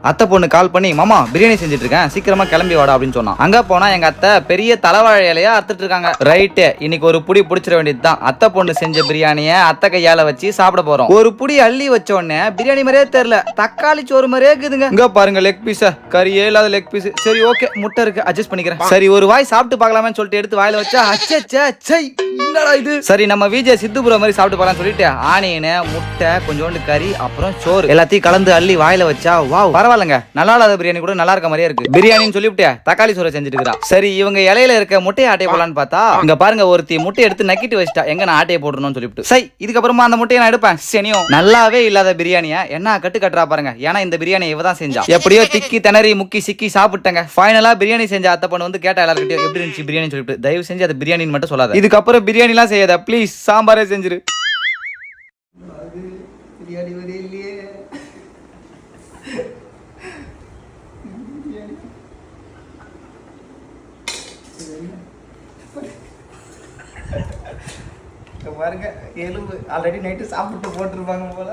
அத்தை பொண்ணு கால் பண்ணி மாமா பிரியாணி செஞ்சுட்டு இருக்கேன் சீக்கிரமா கிளம்பி வாடா அப்படின்னு சொன்னான். அங்க போனா எங்க அத்தை பெரிய தலைவாழை இலையா அறுத்துட்டு இருக்காங்க. ரைட்டு, இன்னைக்கு ஒரு புடி பிடிச்சிட வேண்டியதுதான். அத்தை பொண்ணு செஞ்ச பிரியாணிய அத்தை கையால வச்சு சாப்பிட போறோம். ஒரு புடி அள்ளி வச்ச உடனே பிரியாணி மாதிரியே தெரியல, தக்காளி சோறு மாதிரியே இருக்குதுங்க. இங்க பாருங்க லெக் பீஸ், கறியே இல்லாத லெக் பீஸ். சரி ஓகே, முட்டை இருக்கு அட்ஜஸ்ட் பண்ணிக்கிறேன். சரி ஒரு வாய் சாப்பிட்டு பார்க்கலாமே சொல்லிட்டு எடுத்து வாயில வச்சா அச்சே என்னடா இது. சரி நம்ம விஜய் சித்துபுரம் மாதிரி சாப்பிட்டு போலாம் சொல்லிட்டு ஆனியன், முட்டை, கொஞ்சோண்டு கறி, அப்புறம் சோறு எல்லாத்தையும் கலந்து அள்ளி வாயில வச்சா வாவ் பரவாயில்லங்க, நல்லா இல்லாத பிரியாணி கூட நல்லா இருக்க மாதிரியே இருக்கு. பிரியாணின்னு சொல்லிவிட்டு தக்காளி சோறு செஞ்சுட்டு இருக்கா. சரி இவங்க இலையில இருக்க முட்டையை ஆட்டையை போடலான்னு பார்த்தா இங்க பாருங்க ஒருத்தி முட்டையை எடுத்து நக்கிட்டு வச்சிட்டா. எங்க நான் ஆட்டையை போடணும்னு சொல்லிவிட்டு சரி இதுக்கப்புறமா அந்த முட்டையை நான் எடுப்பேன். சனியும் நல்லாவே இல்லாத பிரியாணியை என்ன கட்டுறா பாருங்க. ஏன்னா இந்த பிரியாணி இவ தான் செஞ்சா. எப்படியோ திக்கி திணறி முக்கி சிக்கி சாப்பிட்டங்க. ஃபைனலா பிரியாணி செஞ்ச அத்தை பொண்ணு வந்து கேட்டா எல்லாருக்கிட்டையும் எப்படி இருந்துச்சு பிரியாணி சொல்லிட்டு. தயவு செஞ்சு அது பிரியாணின்னு மட்டும் சொல்லாத. இதுக்கப்புறம் பிரியாணி எல்லாம் செய்யாத ப்ளீஸ், சாம்பாரே செஞ்சிரு. பிரியாணி வரே இல்லையே. பாருங்க எலும்பு ஆல்ரெடி நைட்டு சாப்பிட்டு போட்டிருப்பாங்க போல.